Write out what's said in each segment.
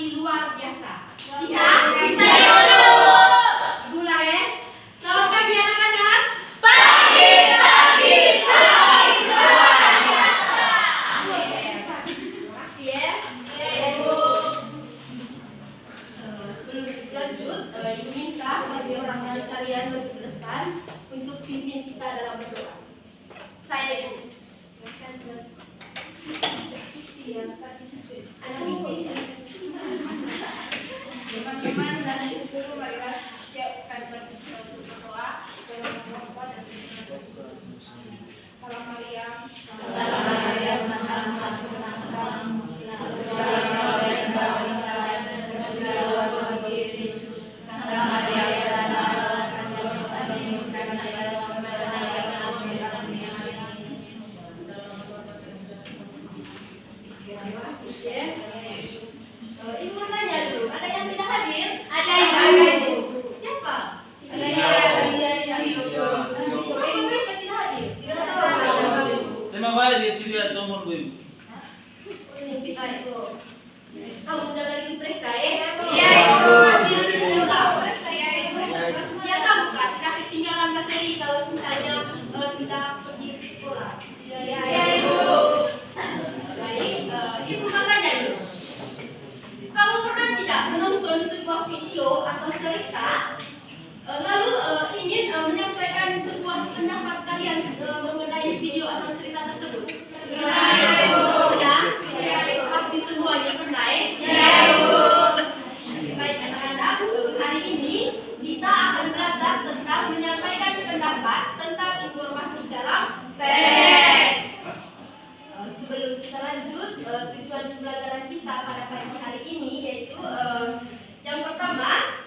informasi luar biasa. Bisa? Bisa. Mulai. Selamat pagi anak-anak. Pagi. Luar biasa. Terima kasih ya. Ibu. Sebelum lanjut, Ibu minta satu orang dari kalian maju ke depan untuk pimpin kita dalam berdoa. Saya Ibu. Anak ini teman-teman dan ibu guru marilah siapkan berdoa. Salam Maria. Salam Maria. Ibu mau tanya dulu, ada yang tidak hadir? Ada yang hadir. Siapa? Kenapa mereka tidak hadir? Tidak tahu. Tema baik dia cerita nomor gue. Ini bisa itu. Kamu jaga lagi mereka ya? Iya, Ibu. Hadir dulu kamu. Ya kamu kan, tidak ketinggalan materi kalau misalnya kita pergi sekolah. Iya, Ibu. Baik, Ibu mau tanya dulu. Kamu pernah tidak menonton sebuah video atau cerita, lalu ingin menyampaikan sebuah pendapat kalian mengenai video atau cerita tersebut? Pernah? Pasti semuanya pernah ya? Baik anak-anak, hari ini kita akan belajar tentang menyampaikan pendapat tentang informasi dalam teks. Sebelum kita lanjut, tujuan pembelajaran kita pada pagi hari ini yaitu yang pertama,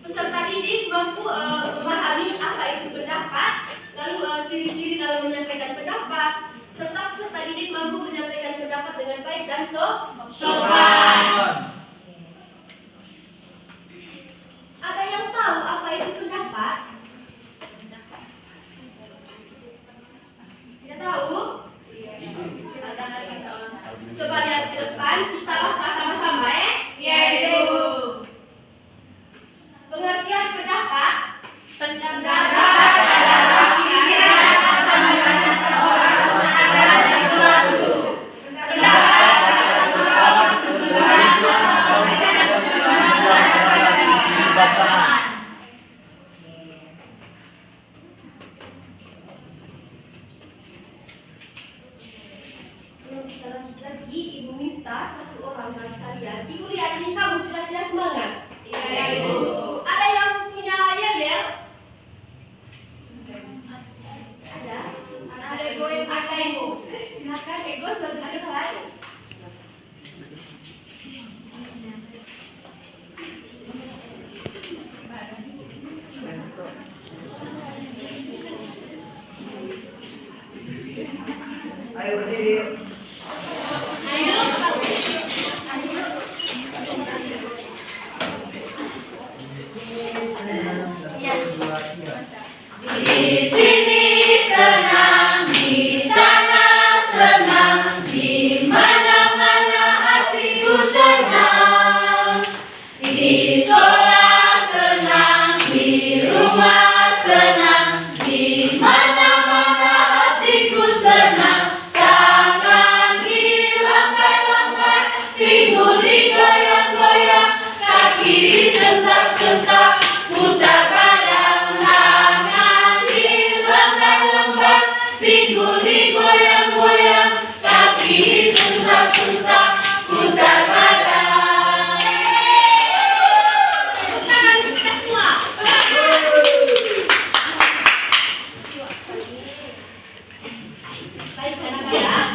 peserta didik mampu memahami apa itu pendapat, lalu ciri-ciri dalam menyampaikan pendapat, serta peserta didik mampu menyampaikan pendapat dengan baik dan sopan. Ada yang tahu apa itu pendapat? Tidak tahu? Coba lihat ke depan, kita baca sama-sama ya. Iya, Ibu. Pengertian pendapat. Pendapat adalah pikiran atau pandangan seseorang terhadap sesuatu. Pendapat adalah keseluruhan atau keseluruhan terhadap isi bacaan. Sebelum kita lanjut lagi, Ibu minta satu orang dari kalian. Ibu lihat ini kamu sudah tidak semangat. Iya, Ibu. Ada yang punya yel-yel? Ada? Ada Ibu yang pakai, Ibu. Silakan Ego suatu ke depan. Ayo berdiri. Di sini senang, di sana senang, di mana-mana hatiku senang. Di sekolah senang, di rumah senang, di mana-mana hatiku senang. Tangan dilambai-lambai, pinggul digoyang-goyang, kaki disentak-sentak, putar badan. Tangan dilambai-lambai, pinggul digoyang-goyang, kaki disentak-sentak, putar badan. Tangan kita semua. Baik anak-anak,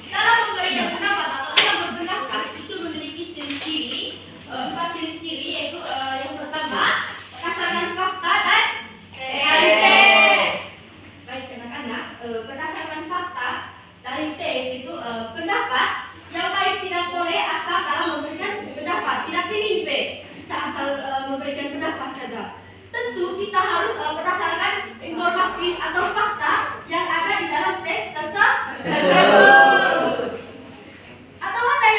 dalam memberikan pendapat atau dalam berpendapat itu memiliki ciri-ciri, 4 ciri-ciri, yaitu yang pertama berdasarkan fakta dan realitas. Baik anak-anak, berdasarkan fakta dari teks itu pendapat yang baik tidak boleh asal dalam memberikan pendapat, tidak pilih B, kita asal memberikan pendapat saja. Tentu kita harus berdasarkan informasi atau fakta yang ada di dalam teks tersebut. Atau ada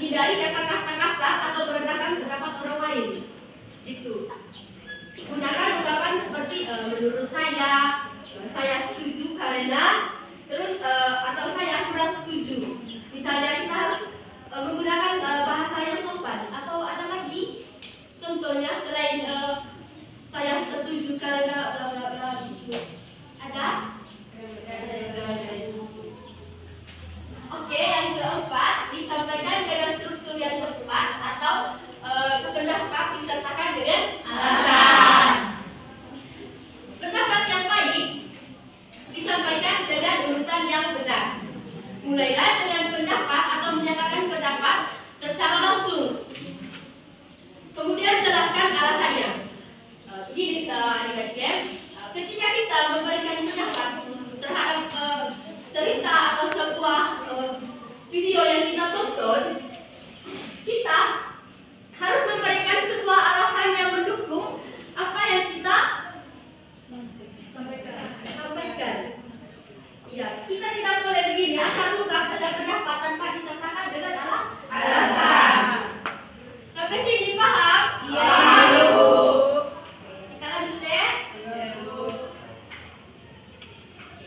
hindari kata-kata kasar atau merendahkan pendapat orang lain. Gitu. Gunakan ungkapan seperti menurut saya setuju karena, terus atau saya kurang setuju. Misalnya kita harus menggunakan bahasa yang sopan. Atau ada lagi contohnya selain saya setuju karena bla bla bla gitu. Ada? Oke, yang keempat disampaikan dengan struktur yang tepat atau pendapat disertakan dengan alasan. Pendapat yang baik disampaikan dengan urutan yang benar. Mulailah dengan pendapat atau menyatakan pendapat secara langsung. Kemudian jelaskan alasannya. Ini adik-adik, ketika kita memberikan pendapat terhadap cerita atau sebuah video yang kita tonton, kita harus memberikan sebuah alasan yang mendukung apa yang kita sampaikan. Ya, kita tidak boleh begini asal ungkap saja pendapat tanpa disertakan dengan alasan. Sampai sini paham? Iya. Kita lanjut ya.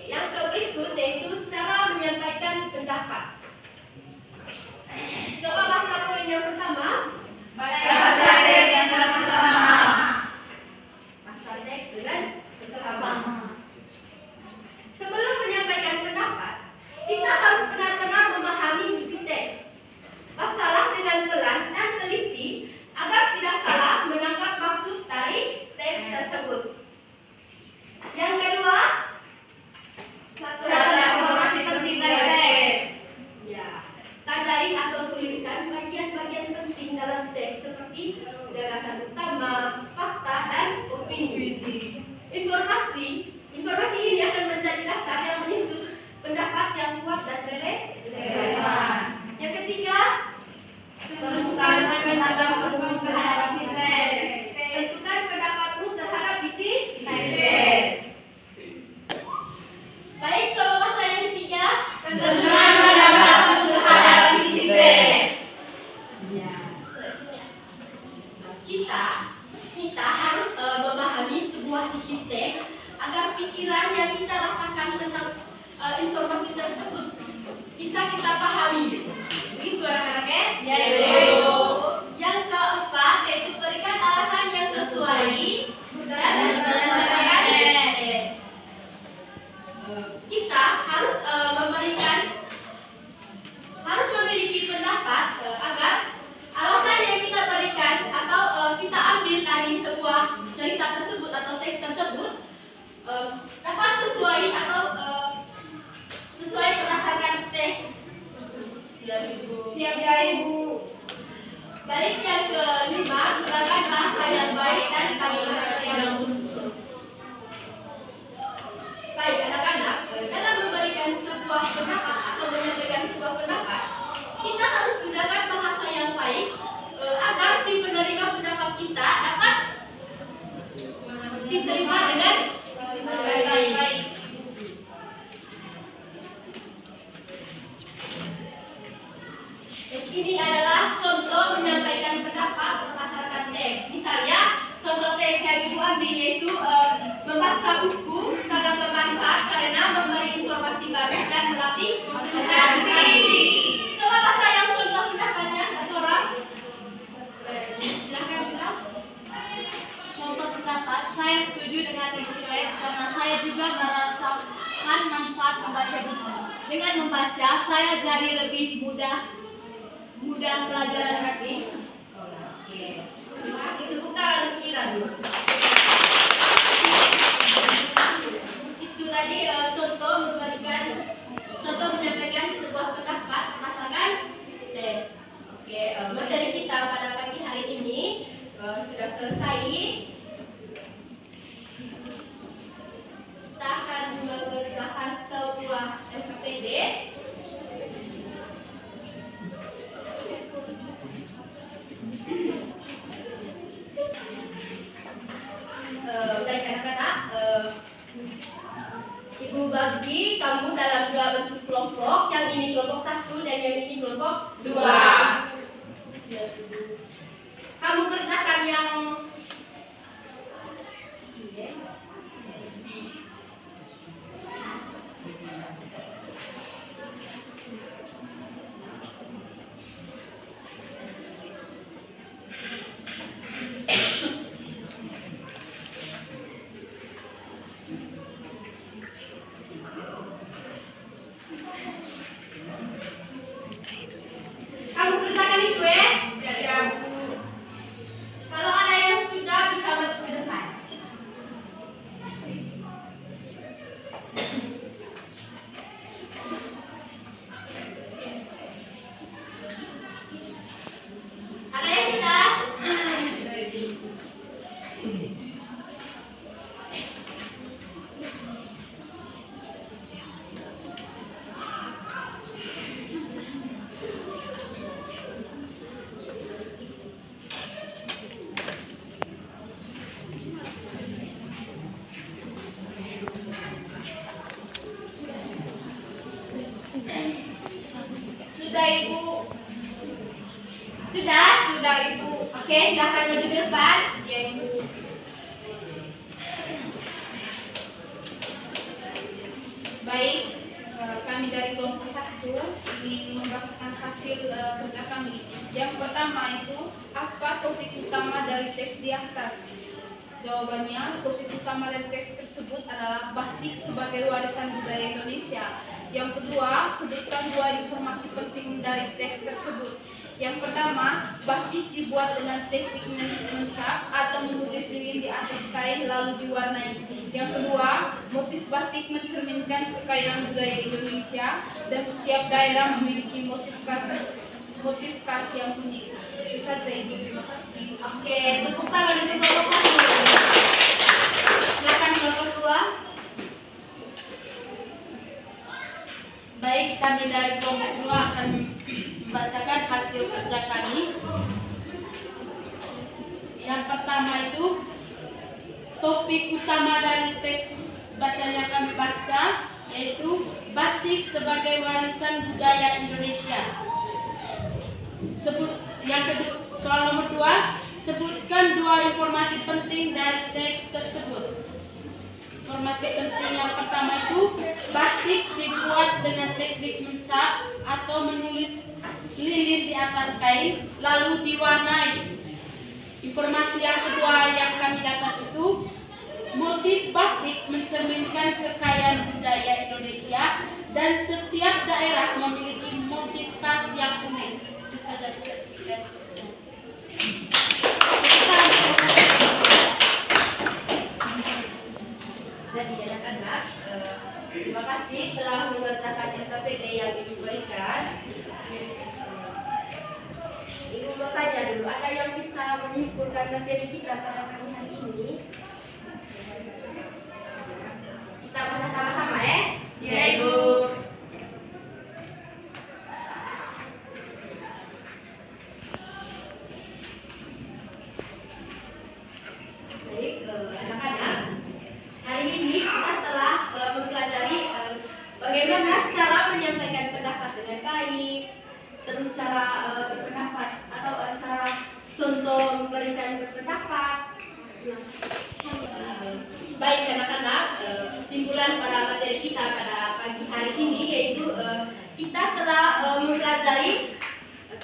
Yang berikut yaitu cara menyampaikan pendapat. Coba baca poin yang pertama. Baca teks dengan sesama. Baca teks dengan sesama. Sebelum menyampaikan pendapat, kita harus benar-benar memahami isi teks. Bacalah dengan pelan dan teliti agar tidak salah menangkap maksud dari teks tersebut. Yang kedua, Catat informasi penting dari teks. ya, tandai atau tuliskan bagian-bagian penting dalam teks seperti gagasan utama, fakta, dan opini. Informasi ini akan menjadi dasar yang menyusun pendapat yang kuat dan relevan. Yang ketiga, Tentukan pendapatmu terhadap isi teks. tentukan pendapatmu terhadap isi Teks. Baik, coba baca yang ketiga. Tentukan pendapatmu terhadap isi teks. Kita harus memahami sebuah isi teks agar pikiran yang kita rasakan tentang informasi tersebut bisa kita pahami. Begitu anak-anak ya? Ya, Ibu. Yang keempat yaitu berikan alasan yang sesuai dan berdasarkan teks. Kita harus memiliki pendapat agar alasan yang kita berikan atau kita ambil dari sebuah cerita tersebut atau teks tersebut dapat sesuai atau sesuai berdasarkan teks. Siap Ibu. Siap ya, Ibu. Baik, yang kelima, gunakan bahasa yang baik dan kalimat yang utuh. Baik anak-anak, dalam memberikan sebuah pendapat atau menyampaikan sebuah pendapat, kita harus gunakan bahasa yang baik agar si penerima pendapat kita dapat diterima dengan baik. Ini adalah contoh menyampaikan pendapat berdasarkan teks. Misalnya, contoh teks yang Ibu ambil yaitu membaca buku sangat bermanfaat karena memberi informasi baru dan melatih konsentrasi. Coba baca yang contoh pendapatnya satu orang. Silakan Bunda. Contoh pendapat, saya setuju dengan isi teks karena saya juga merasakan manfaat membaca buku. Dengan membaca, saya jadi lebih mudah pelajaran nanti. Terima kasih. Tepuk tangan untuk Ira dulu. Itu tadi contoh menyampaikan sebuah pendapat berdasarkan teks. Oke, materi kita pada pagi hari ini sudah selesai. Kita akan mengerjakan sebuah FPD. Baik anak-anak, Ibu bagi kamu dalam dua bentuk kelompok. Yang ini kelompok 1 dan yang ini kelompok 2. Sudah Ibu. Oke, silakan maju ke depan. Ya Ibu. Baik, kami dari kelompok 1 ingin membacakan hasil kerja kami. Yang pertama itu, apa topik utama dari teks di atas? Jawabannya, topik utama dari teks tersebut adalah batik sebagai warisan budaya Indonesia. Yang kedua, sebutkan 2 informasi penting dari teks tersebut. Yang pertama, batik dibuat dengan teknik mencap atau menulis lilin di atas kain lalu diwarnai. Yang kedua, motif batik mencerminkan kekayaan budaya Indonesia dan setiap daerah memiliki motif khas yang unik. Itu saja Ibu, terima kasih. Oke, tepuk tangan untuk kelompok 1. Silakan kelompok 2. Baik, kami dari kelompok 2 akan membacakan hasil kerja kami. Yang pertama itu, topik utama dari teks bacaan yang kami baca yaitu batik sebagai warisan budaya Indonesia. Yang kedua, soal nomor 2, sebutkan 2 informasi penting dari teks tersebut. Informasi penting yang pertama itu, batik dibuat dengan teknik mencap atau menulis lilin di atas kain lalu diwarnai. Informasi yang kedua yang kami dapat itu, motif batik mencerminkan kekayaan budaya Indonesia dan setiap daerah memiliki motif khas yang unik. Itu saja bisa dilihat. Jadi anak-anak, terima kasih telah mengerjakan SKPD yang Ibu berikan. Ibu mau tanya dulu, ada yang bisa menyimpulkan materi kita pada pagi hari ini? Kita bahas sama-sama ya? Ya Ibu. Baik, anak-anak, hari ini kita telah mempelajari bagaimana cara menyampaikan pendapat dengan baik, terus cara berpendapat atau cara contoh memberikan berpendapat. Baik anak-anak, kesimpulan pada materi kita pada pagi hari ini yaitu kita telah mempelajari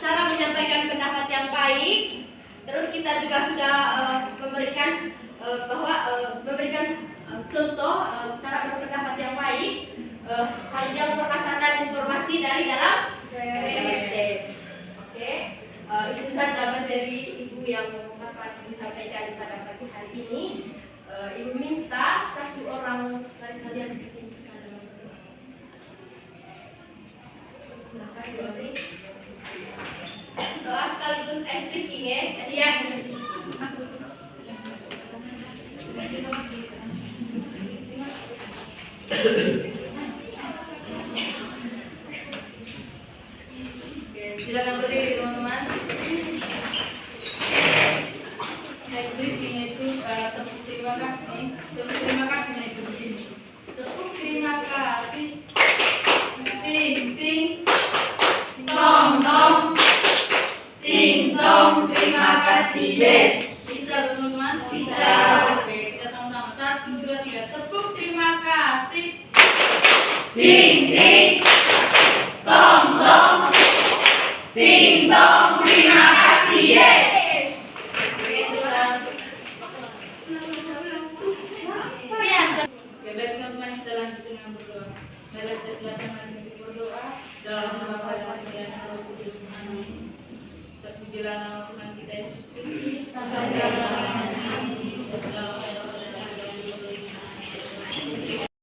cara menyampaikan pendapat yang baik. Terus kita juga sudah memberikan contoh cara berpendapat yang baik, hanya berdasarkan informasi dari dalam teks. Oke, itu saja materi Ibu yang dapat Ibu sampaikan pada pagi hari ini. Ibu minta 1 orang dari kalian bikin dalam berdoa. Silakan Dori. Doa sekaligus ice breaking ya. Iya. Silakan berdiri teman-teman. Ice breaking itu tepuk terima kasih. Tepuk terima kasih itu begini. Tepuk terima kasih. Ting ting. Tong tong. Ting tong. Terima kasih. Yes. Bisa teman-teman? Bisa. Oke, kita sama-sama. 1, 2, 3. Tepuk terima kasih. Ting ting. Tong tong. Ting tong. Terima kasih. Yes. Oke, baik teman-teman, kita lanjut dengan berdoa. Mari kita silakan maju berdoa dalam nama Bapa dan Roh Kudus. Amin. Terpujilah nama Tuhan kita Yesus Kristus. Sampai